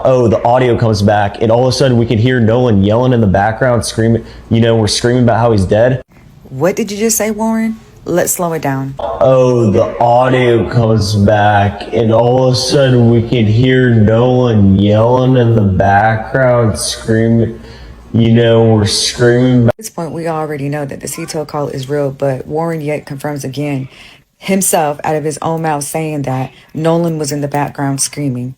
oh, the audio comes back, and all of a sudden we can hear Nolan yelling in the background, screaming, we're screaming about how he's dead. What did you just say, Warren? Let's slow it down. Oh, the audio comes back, and all of a sudden we can hear Nolan yelling in the background, screaming, we're screaming. At this point, we already know that the CTO call is real, but Warren yet confirms again himself out of his own mouth saying that Nolan was in the background screaming.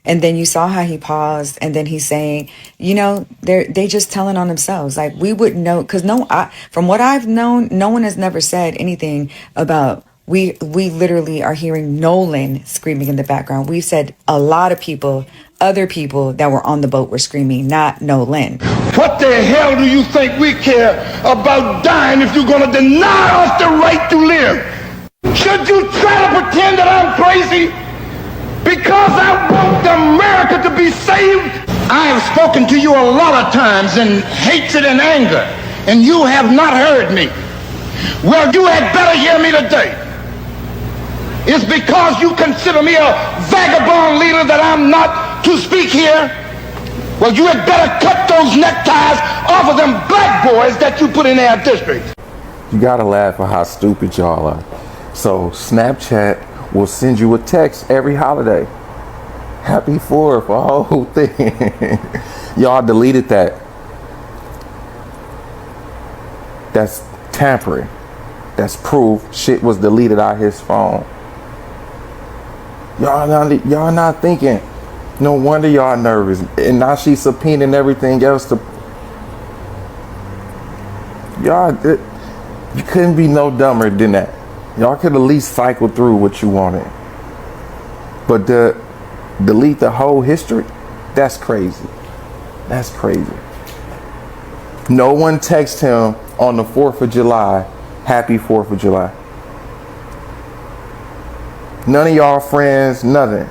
And then you saw how he paused, and then he's saying, they just telling on themselves. Like, we wouldn't know, because from what I've known, no one has never said anything about, we literally are hearing Nolan screaming in the background. We've said a lot of people, other people that were on the boat were screaming, not Nolan. What the hell do you think we care about dying if you're going to deny us the right to live? Should you try to pretend that I'm crazy? Because I want America to be saved. I have spoken to you a lot of times in hatred and anger, and you have not heard me. Well, you had better hear me today. It's because you consider me a vagabond leader that I'm not to speak here. Well, you had better cut those neckties off of them black boys that you put in our district. You gotta laugh at how stupid y'all are. So Snapchat will send you a text every holiday. Happy 4th, a whole thing. Y'all deleted that. That's tampering. That's proof shit was deleted out his phone. Y'all not thinking. No wonder y'all nervous. And now she's subpoenaing everything else to. You couldn't be no dumber than that. Y'all could at least cycle through what you wanted. But delete the whole history? That's crazy. That's crazy. No one texted him on the 4th of July, happy 4th of July. None of y'all friends, nothing.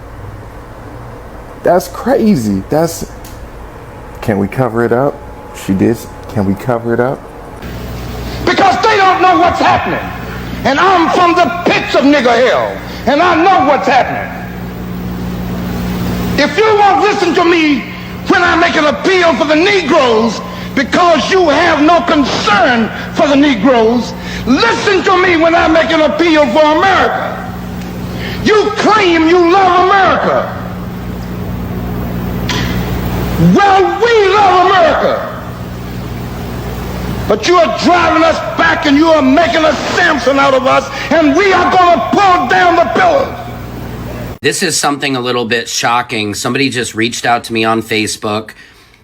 That's crazy. Can we cover it up? She did. Can we cover it up? Because they don't know what's happening. And I'm from the pits of nigger hell, and I know what's happening. If you won't listen to me when I make an appeal for the Negroes because you have no concern for the Negroes, listen to me when I make an appeal for America. You claim you love America. Well, we love America. But you are driving us back, and you are making a Samson out of us, and we are going to pull down the pillars. This is something a little bit shocking. Somebody just reached out to me on Facebook.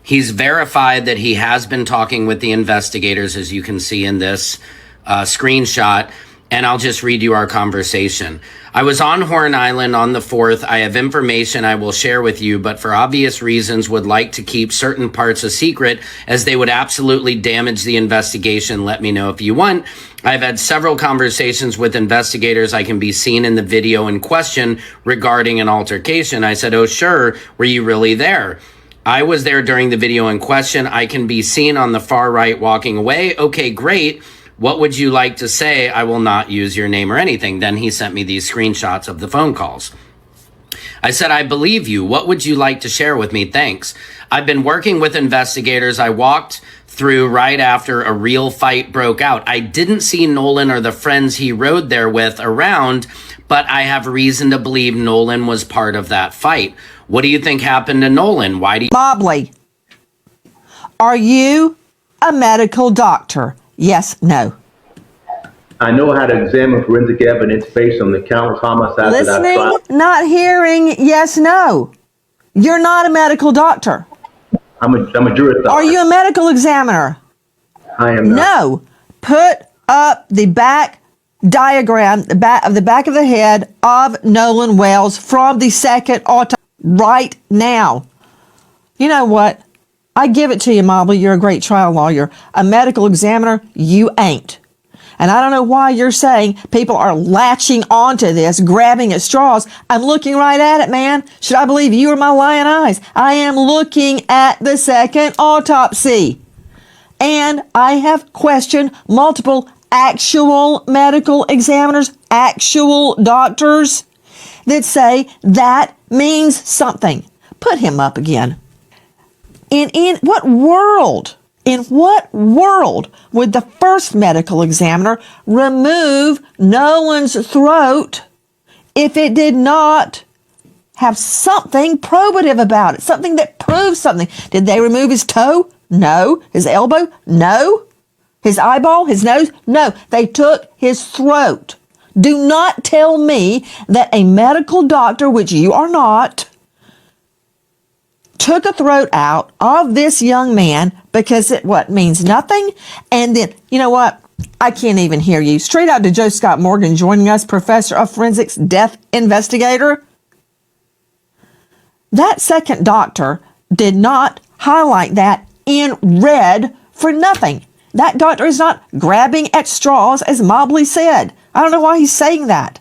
He's verified that he has been talking with the investigators, as you can see in this screenshot. And I'll just read you our conversation. I was on Horn Island on the 4th. I have information I will share with you, but for obvious reasons would like to keep certain parts a secret as they would absolutely damage the investigation. Let me know if you want. I've had several conversations with investigators. I can be seen in the video in question regarding an altercation. I said, oh, sure. Were you really there? I was there during the video in question. I can be seen on the far right walking away. Okay, great. What would you like to say? I will not use your name or anything. Then he sent me these screenshots of the phone calls. I said, I believe you. What would you like to share with me? Thanks. I've been working with investigators. I walked through right after a real fight broke out. I didn't see Nolan or the friends he rode there with around, but I have reason to believe Nolan was part of that fight. What do you think happened to Nolan? Why do you... Mobley, are you a medical doctor? Yes, no. I know how to examine forensic evidence based on the countless homicides Listening, that I've tried. not hearing, yes, no. You're not a medical doctor. I'm a jury doctor. Are you a medical examiner? I am not. No. Put up the back diagram, the back of the head of Nolan Wells from the second autopsy right now. You know what? I give it to you, Mobley. You're a great trial lawyer. A medical examiner, you ain't. And I don't know why you're saying people are latching onto this, grabbing at straws. I'm looking right at it, man. Should I believe you or my lying eyes? I am looking at the second autopsy. And I have questioned multiple actual medical examiners, actual doctors that say that means something. Put him up again. In what world? In what world would the first medical examiner remove Nolan's throat if it did not have something probative about it, something that proves something? Did they remove his toe? No. His elbow? No. His eyeball? His nose? No. They took his throat. Do not tell me that a medical doctor, which you are not, took a throat out of this young man because it means nothing. And then, you know what? I can't even hear you. Straight out to Joe Scott Morgan joining us, professor of forensics, death investigator. That second doctor did not highlight that in red for nothing. That doctor is not grabbing at straws, as Mobley said. I don't know why he's saying that.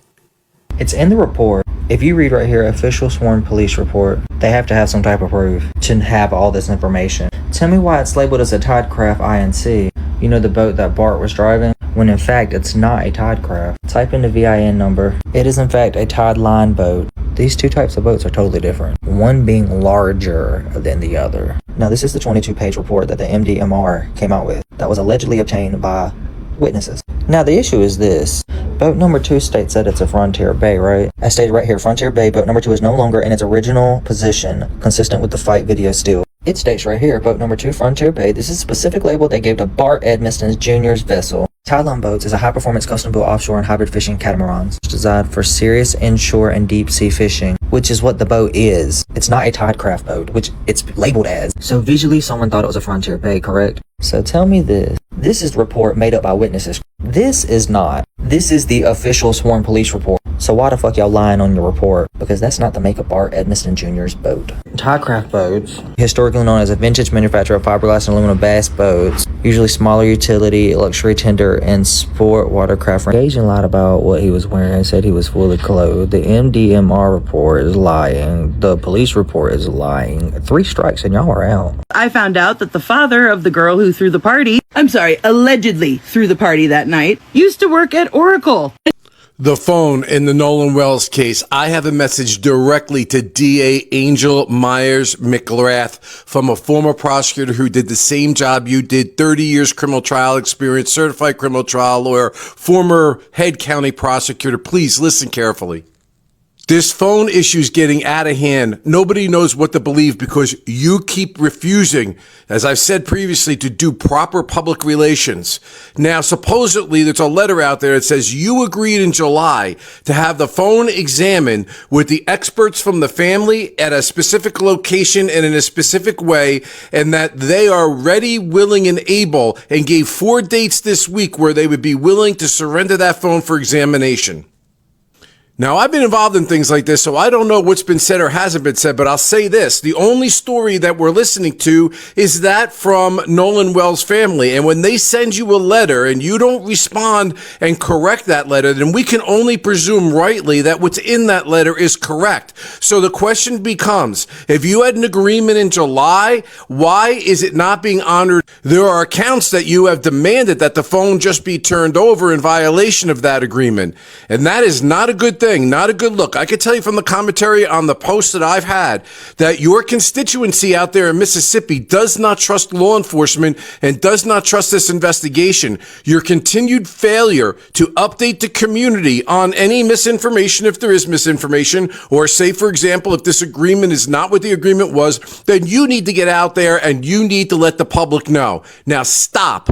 It's in the report. If you read right here, official sworn police report, they have to have some type of proof to have all this information. Tell me why it's labeled as a Tidecraft INC. You know, the boat that Bart was driving? When in fact, it's not a Tidecraft. Type in the VIN number. It is in fact a Tide line boat. These two types of boats are totally different, one being larger than the other. Now, this is the 22-page report that the MDMR came out with that was allegedly obtained by witnesses. Now, the issue is this. Boat number 2 states that it's a Frontier Bay, right? I stated right here, Frontier Bay, boat number 2 is no longer in its original position, consistent with the fight video still. It states right here, boat number 2, Frontier Bay. This is a specific label they gave to Bart Edmiston Jr.'s vessel. Tideline Boats is a high-performance custom-built offshore and hybrid fishing catamarans designed for serious inshore and deep-sea fishing, which is what the boat is. It's not a Tidecraft boat, which it's labeled as. So visually, someone thought it was a Frontier Bay, correct? So tell me this. This is the report made up by witnesses. This is not. This is the official sworn police report. So why the fuck y'all lying on your report? Because that's not the make of Bart Edmiston Jr.'s boat. Tidecraft boats, historically known as a vintage manufacturer of fiberglass and aluminum bass boats, usually smaller utility, luxury tender, and sport watercraft. Agent lied about what he was wearing and said he was fully clothed. The MDMR report is lying. The police report is lying. 3 strikes and y'all are out. I found out that the father of the girl who allegedly threw the party that night, used to work at Oracle. The phone in the Nolan Wells case. I have a message directly to DA Angel Myers McGrath from a former prosecutor who did the same job you did, 30 years criminal trial experience, certified criminal trial lawyer, former head county prosecutor. Please listen carefully. This phone issue is getting out of hand. Nobody knows what to believe because you keep refusing, as I've said previously, to do proper public relations. Now, supposedly, there's a letter out there that says you agreed in July to have the phone examined with the experts from the family at a specific location and in a specific way, and that they are ready, willing, and able, and gave 4 dates this week where they would be willing to surrender that phone for examination. Now, I've been involved in things like this, so I don't know what's been said or hasn't been said, but I'll say this. The only story that we're listening to is that from Nolan Wells' family. And when they send you a letter and you don't respond and correct that letter, then we can only presume rightly that what's in that letter is correct. So the question becomes, if you had an agreement in July, why is it not being honored? There are accounts that you have demanded that the phone just be turned over in violation of that agreement. And that is not a good thing. Not a good look. I can tell you from the commentary on the posts that I've had that your constituency out there in Mississippi does not trust law enforcement and does not trust this investigation. Your continued failure to update the community on any misinformation, if there is misinformation, or say, for example, if this agreement is not what the agreement was, then you need to get out there and you need to let the public know. Now, stop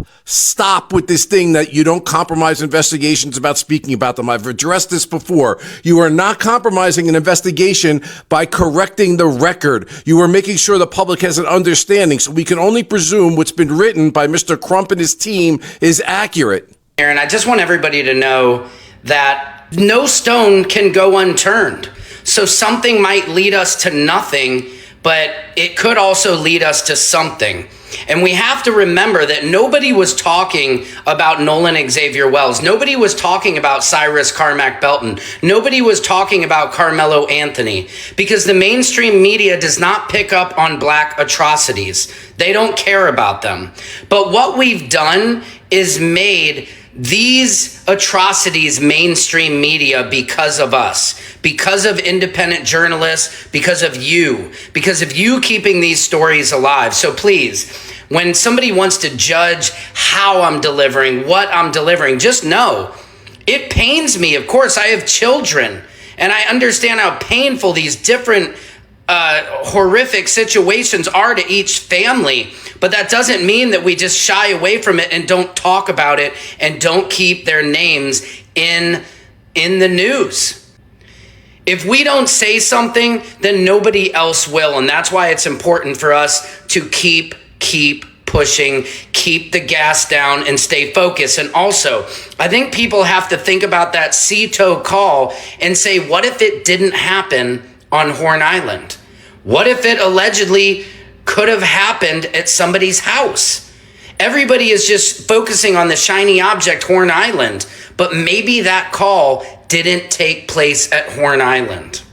with this thing that you don't compromise investigations about speaking about them. I've addressed this before. You are not compromising an investigation by correcting the record. You are making sure the public has an understanding, so we can only presume what's been written by Mr. Crump and his team is accurate. Aaron, I just want everybody to know that no stone can go unturned. So something might lead us to nothing, but it could also lead us to something. And we have to remember that nobody was talking about Nolan Xavier Wells. Nobody was talking about Cyrus Carmack Belton. Nobody was talking about Carmelo Anthony, because the mainstream media does not pick up on black atrocities. They don't care about them. But what we've done is made these atrocities mainstream media because of us, because of independent journalists, because of you keeping these stories alive. So please, when somebody wants to judge how I'm delivering, what I'm delivering, just know it pains me. Of course, I have children, and I understand how painful these different horrific situations are to each family. But that doesn't mean that we just shy away from it and don't talk about it and don't keep their names in the news. If we don't say something, then nobody else will. And that's why it's important for us to keep pushing, keep the gas down, and stay focused. And also, I think people have to think about that CETO call and say, what if it didn't happen on Horn Island? What if it allegedly could have happened at somebody's house? Everybody is just focusing on the shiny object, Horn Island, but maybe that call didn't take place at Horn Island.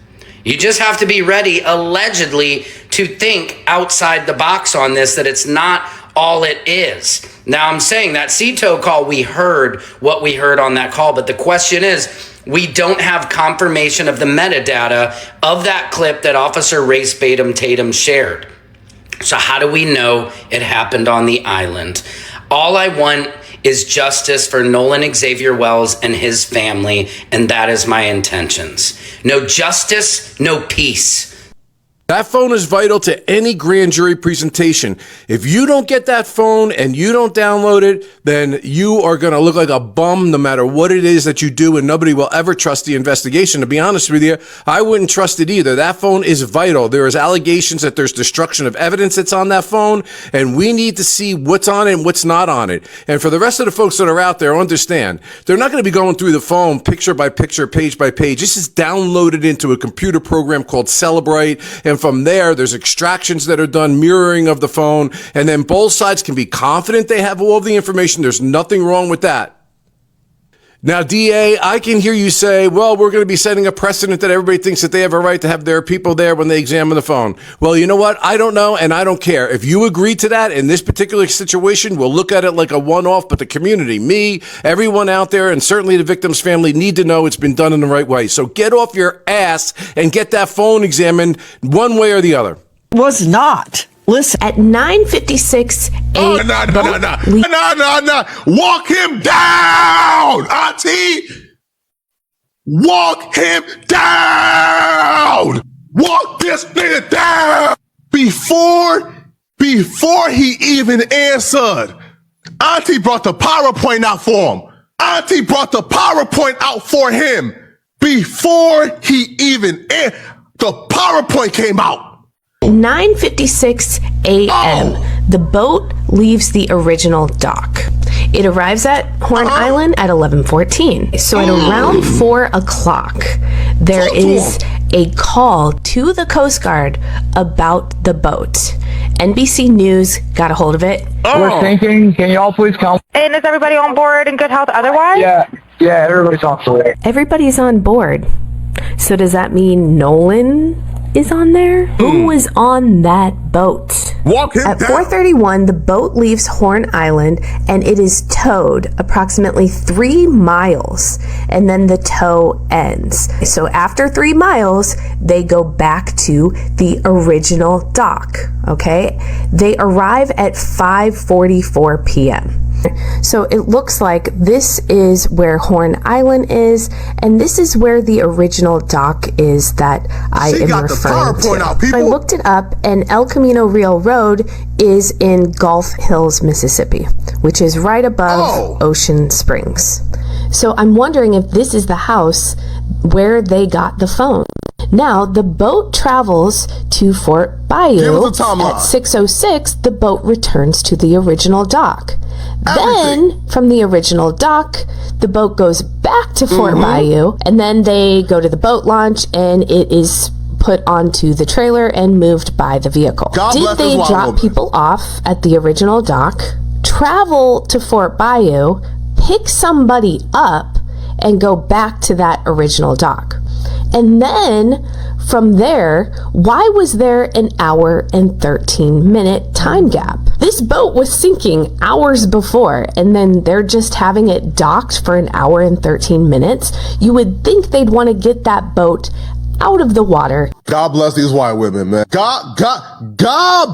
You just have to be ready, allegedly, to think outside the box on this, that it's not all it is. Now, I'm saying that CETO call, we heard what we heard on that call, but the question is, we don't have confirmation of the metadata of that clip that Officer Race Tatum shared. So how do we know it happened on the island? All I want is justice for Nolan Xavier Wells and his family, and that is my intentions. No justice, no peace. That phone is vital to any grand jury presentation. If you don't get that phone and you don't download it, then you are going to look like a bum no matter what it is that you do, and nobody will ever trust the investigation. To be honest with you, I wouldn't trust it either. That phone is vital. There is allegations that there's destruction of evidence that's on that phone, and we need to see what's on it and what's not on it. And for the rest of the folks that are out there, understand, they're not going to be going through the phone picture by picture, page by page. This is downloaded into a computer program called Celebrate, and from there, there's extractions that are done, mirroring of the phone, and then both sides can be confident they have all of the information. There's nothing wrong with that. Now, DA, I can hear you say, well, we're going to be setting a precedent that everybody thinks that they have a right to have their people there when they examine the phone. Well, you know what? I don't know, and I don't care. If you agree to that in this particular situation, we'll look at it like a one-off, but the community, me, everyone out there, and certainly the victim's family need to know it's been done in the right way. So get off your ass and get that phone examined one way or the other. Was not. Listen. At 9:56 a.m. No. Walk him down, Auntie. Walk him down. Walk this nigga down. Before he even answered, Auntie brought the PowerPoint out for him. Auntie brought the PowerPoint out for him. Before he even the PowerPoint came out. 9:56 a.m. The boat leaves the original dock. It arrives at Horn Island at 11:14. So at around 4 o'clock, there is a call to the Coast Guard about the boat. NBC News got a hold of it. We're thinking, can y'all please come? And is everybody on board in good health otherwise? Yeah, everybody's on board. Everybody's on board. So does that mean Nolan is on there? Who was on that boat? Walk him At down. 4:31, the boat leaves Horn Island and it is towed approximately 3 miles, and then the tow ends. So after 3 miles, they go back to the original dock, okay? They arrive at 5:44 p.m. So it looks like this is where Horn Island is, and this is where the original dock is that I am referring to. I looked it up, and El Camino Real Road is in Gulf Hills, Mississippi, which is right above Ocean Springs. So I'm wondering if this is the house where they got the phone. Now, the boat travels to Fort Bayou. At 6:06, the boat returns to the original dock. Then, from the original dock, the boat goes back to Fort Bayou, and then they go to the boat launch, and it is put onto the trailer and moved by the vehicle. Did they drop people off at the original dock, travel to Fort Bayou, pick somebody up, and go back to that original dock? And then from there, why was there an hour and 13-minute time gap? This boat was sinking hours before, and then they're just having it docked for an hour and 13 minutes. You would think they'd want to get that boat out of the water. God bless these white women, man. God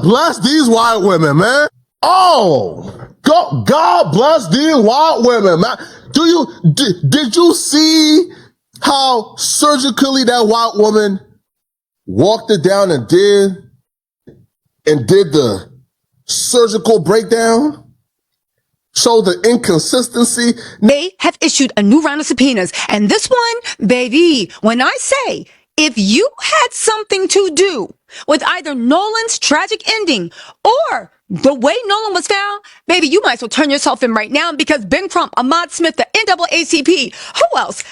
bless these white women, man. Oh, God bless these white women, man. Did you see how surgically that white woman walked it down and did the surgical breakdown? Show the inconsistency. They have issued a new round of subpoenas. And this one, baby, when I say, if you had something to do with either Nolan's tragic ending or the way Nolan was found, baby, you might as well turn yourself in right now, because Ben Crump, Ahmad Smith, the NAACP, who else?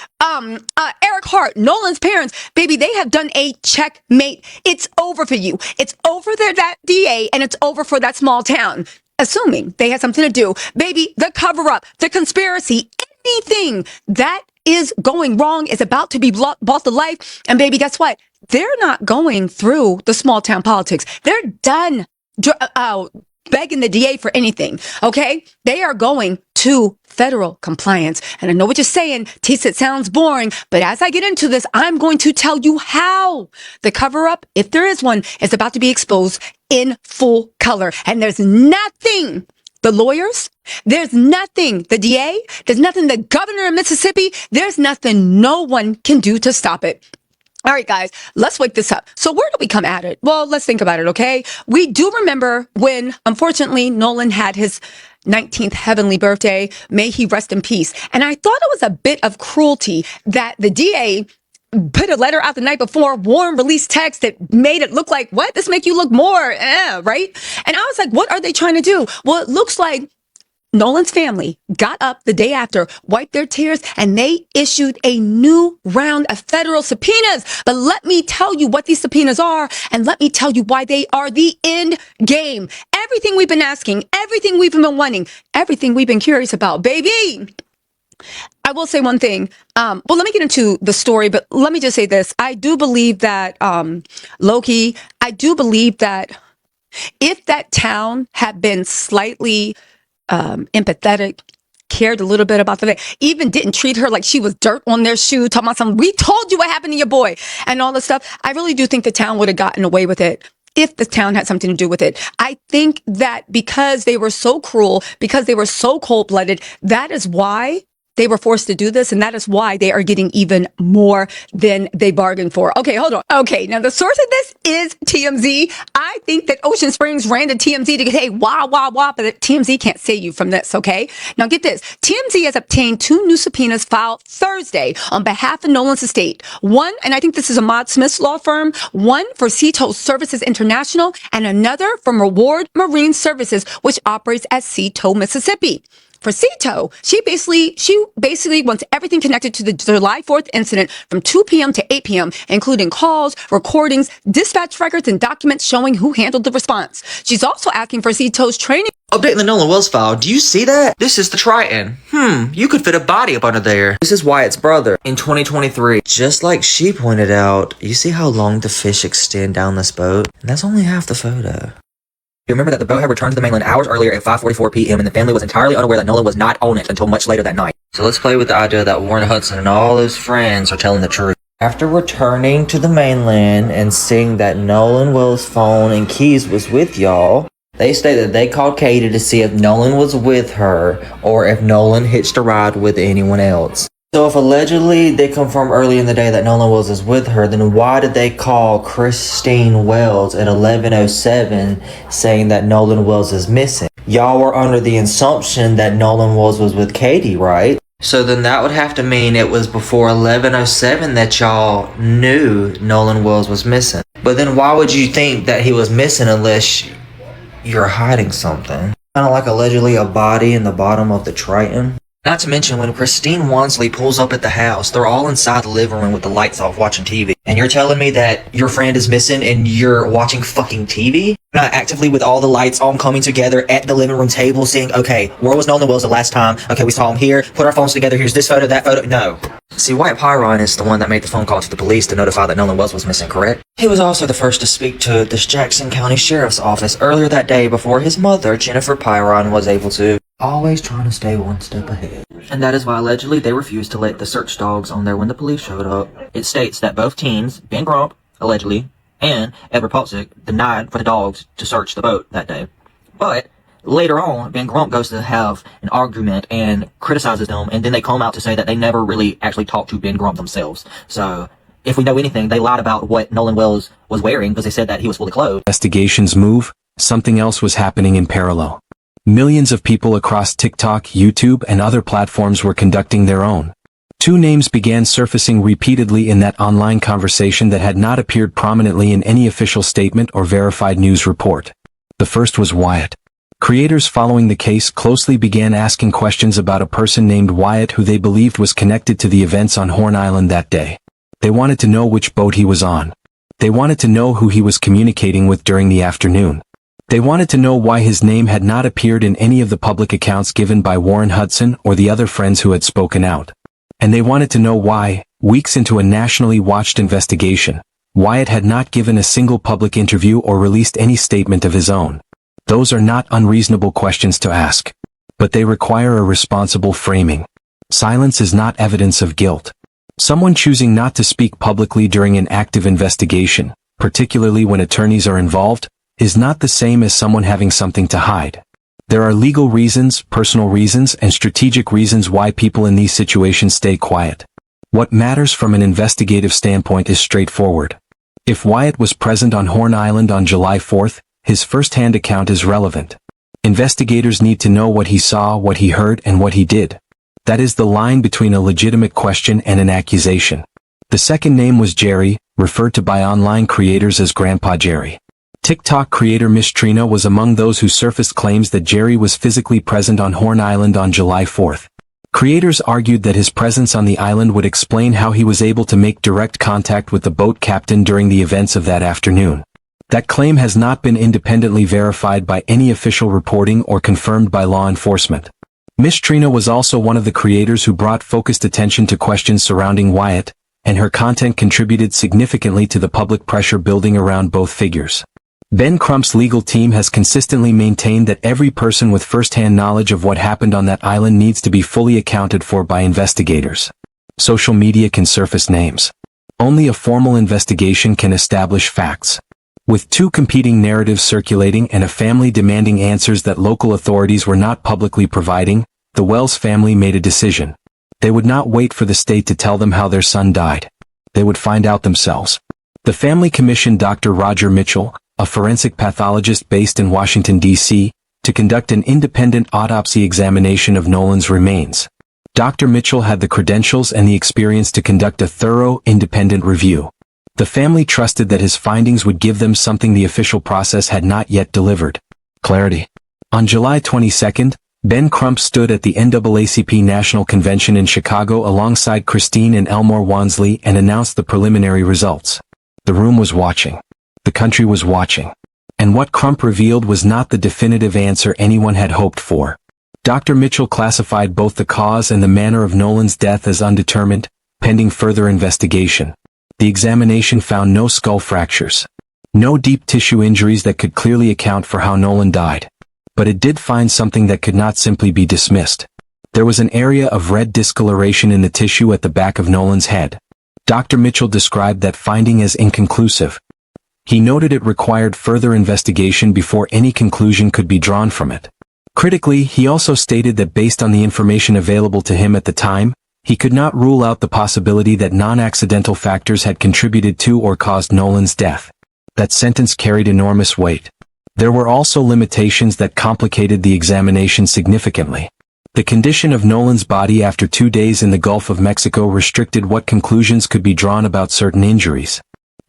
Eric Hart, Nolan's parents, baby, they have done a checkmate. It's over for you. It's over for that DA, and it's over for that small town. Assuming they had something to do. Baby, the cover-up, the conspiracy, anything that is going wrong is about to be brought to life. And baby, guess what? They're not going through the small town politics. They're done begging the DA for anything, okay? They are going to federal compliance. And I know what you're saying, Tisa, it sounds boring, but as I get into this, I'm going to tell you how the cover-up, if there is one, is about to be exposed in full color. And there's nothing the lawyers, there's nothing the DA, there's nothing the governor of Mississippi, there's nothing no one can do to stop it. All right, guys, let's wake this up. So where do we come at it? Well, let's think about it, okay? We do remember when, unfortunately, Nolan had his 19th heavenly birthday. May he rest in peace. And I thought it was a bit of cruelty that the DA put a letter out the night before, Warren released text that made it look like, what? This make you look more, right? And I was like, what are they trying to do? Well, it looks like Nolan's family got up the day after, wiped their tears, and they issued a new round of federal subpoenas. But let me tell you what these subpoenas are, and let me tell you why they are the end game. Everything we've been asking, everything we've been wanting, everything we've been curious about, baby. I will say one thing. Well, let me get into the story, but let me just say this. I do believe that, Loki, I do believe that if that town had been slightly empathetic, cared a little bit about the even didn't treat her like she was dirt on their shoe, talking about something, we told you what happened to your boy and all this stuff, I really do think the town would have gotten away with it if the town had something to do with it. I think that because they were so cruel, because they were so cold-blooded, that is why they were forced to do this, and that is why they are getting even more than they bargained for. Okay, hold on. Okay, now the source of this is TMZ. I think that Ocean Springs ran to TMZ to get, hey, wah, but TMZ can't save you from this, okay? Now get this. TMZ has obtained 2 new subpoenas filed Thursday on behalf of Nolan's estate. One, and I think this is Ahmad Smith's law firm, one for Seatow Services International, and another from Reward Marine Services, which operates at Seatow, Mississippi. For Seatow, she basically wants everything connected to the July 4th incident from 2 p.m. to 8 p.m., including calls, recordings, dispatch records, and documents showing who handled the response. She's also asking for Seatow's training. Updating the Nolan Wells file, do you see that? This is the Triton. You could fit a body up under there. This is Wyatt's brother in 2023. Just like she pointed out, you see how long the fish extend down this boat? And that's only half the photo. You remember that the boat had returned to the mainland hours earlier at 5:44 p.m. and the family was entirely unaware that Nolan was not on it until much later that night. So let's play with the idea that Warren Hudson and all his friends are telling the truth. After returning to the mainland and seeing that Nolan Wells' phone and keys was with y'all, they state that they called Katie to see if Nolan was with her or if Nolan hitched a ride with anyone else. So if allegedly they confirmed early in the day that Nolan Wells is with her, then why did they call Christine Wells at 11:07 saying that Nolan Wells is missing? Y'all were under the assumption that Nolan Wells was with Katie, right? So then that would have to mean it was before 11:07 that y'all knew Nolan Wells was missing. But then why would you think that he was missing unless you're hiding something? Kind of like allegedly a body in the bottom of the Triton. Not to mention, when Christine Wansley pulls up at the house, they're all inside the living room with the lights off watching TV. And you're telling me that your friend is missing and you're watching fucking TV? Not actively with all the lights all coming together at the living room table saying, okay, where was Nolan Wells the last time? Okay, we saw him here. Put our phones together. Here's this photo, that photo. No. See, Wyatt Pyron is the one that made the phone call to the police to notify that Nolan Wells was missing, correct? He was also the first to speak to this Jackson County Sheriff's Office earlier that day before his mother, Jennifer Pyron, was able to. Always trying to stay one step ahead. And that is why allegedly they refused to let the search dogs on there when the police showed up. It states that both teens, Ben Grump, allegedly, and Edward Polczyk denied for the dogs to search the boat that day. But later on, Ben Grump goes to have an argument and criticizes them, and then they come out to say that they never really actually talked to Ben Grump themselves. So, if we know anything, they lied about what Nolan Wells was wearing because they said that he was fully clothed. Investigations move, something else was happening in parallel. Millions of people across TikTok, YouTube, and other platforms were conducting their own. Two names began surfacing repeatedly in that online conversation that had not appeared prominently in any official statement or verified news report. The first was Wyatt. Creators following the case closely began asking questions about a person named Wyatt who they believed was connected to the events on Horn Island that day. They wanted to know which boat he was on. They wanted to know who he was communicating with during the afternoon. They wanted to know why his name had not appeared in any of the public accounts given by Warren Hudson or the other friends who had spoken out. And they wanted to know why, weeks into a nationally watched investigation, Wyatt had not given a single public interview or released any statement of his own. Those are not unreasonable questions to ask. But they require a responsible framing. Silence is not evidence of guilt. Someone choosing not to speak publicly during an active investigation, particularly when attorneys are involved, is not the same as someone having something to hide. There are legal reasons, personal reasons, and strategic reasons why people in these situations stay quiet. What matters from an investigative standpoint is straightforward. If Wyatt was present on Horn Island on July 4th, his first-hand account is relevant. Investigators need to know what he saw, what he heard, and what he did. That is the line between a legitimate question and an accusation. The second name was Jerry, referred to by online creators as Grandpa Jerry. TikTok creator Miss Trina was among those who surfaced claims that Jerry was physically present on Horn Island on July 4th. Creators argued that his presence on the island would explain how he was able to make direct contact with the boat captain during the events of that afternoon. That claim has not been independently verified by any official reporting or confirmed by law enforcement. Miss Trina was also one of the creators who brought focused attention to questions surrounding Wyatt, and her content contributed significantly to the public pressure building around both figures. Ben Crump's legal team has consistently maintained that every person with first-hand knowledge of what happened on that island needs to be fully accounted for by investigators. Social media can surface names. Only a formal investigation can establish facts. With two competing narratives circulating and a family demanding answers that local authorities were not publicly providing, the Wells family made a decision. They would not wait for the state to tell them how their son died. They would find out themselves. The family commissioned Dr. Roger Mitchell, a forensic pathologist based in Washington, D.C., to conduct an independent autopsy examination of Nolan's remains. Dr. Mitchell had the credentials and the experience to conduct a thorough, independent review. The family trusted that his findings would give them something the official process had not yet delivered: clarity. On July 22, Ben Crump stood at the NAACP National Convention in Chicago alongside Christine and Elmore Wansley and announced the preliminary results. The room was watching. The country was watching. And what Crump revealed was not the definitive answer anyone had hoped for. Dr. Mitchell classified both the cause and the manner of Nolan's death as undetermined, pending further investigation. The examination found no skull fractures, no deep tissue injuries that could clearly account for how Nolan died. But it did find something that could not simply be dismissed. There was an area of red discoloration in the tissue at the back of Nolan's head. Dr. Mitchell described that finding as inconclusive. He noted it required further investigation before any conclusion could be drawn from it. Critically, he also stated that based on the information available to him at the time, he could not rule out the possibility that non-accidental factors had contributed to or caused Nolan's death. That sentence carried enormous weight. There were also limitations that complicated the examination significantly. The condition of Nolan's body after 2 days in the Gulf of Mexico restricted what conclusions could be drawn about certain injuries.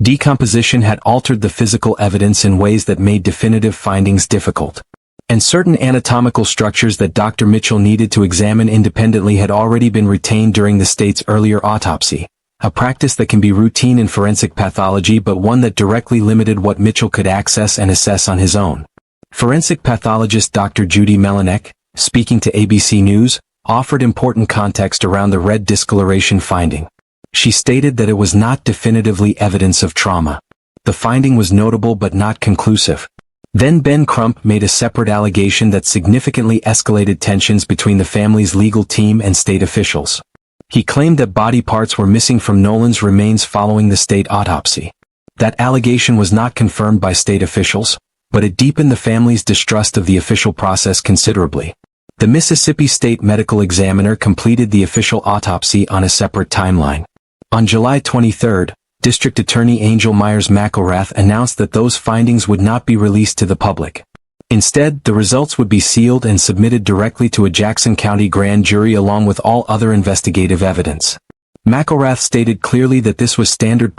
Decomposition had altered the physical evidence in ways that made definitive findings difficult. and certain anatomical structures that Dr. Mitchell needed to examine independently had already been retained during the state's earlier autopsy, a practice that can be routine in forensic pathology but one that directly limited what Mitchell could access and assess on his own. Forensic pathologist Dr. Judy Melinek, speaking to ABC News, offered important context around the red discoloration finding. She stated that it was not definitively evidence of trauma. The finding was notable but not conclusive. Then Ben Crump made a separate allegation that significantly escalated tensions between the family's legal team and state officials. He claimed that body parts were missing from Nolan's remains following the state autopsy. That allegation was not confirmed by state officials, but it deepened the family's distrust of the official process considerably. The Mississippi State Medical Examiner completed the official autopsy on a separate timeline. On July 23, District Attorney Angel Myers McElrath announced that those findings would not be released to the public. Instead, the results would be sealed and submitted directly to a Jackson County grand jury along with all other investigative evidence. McElrath stated clearly that this was standard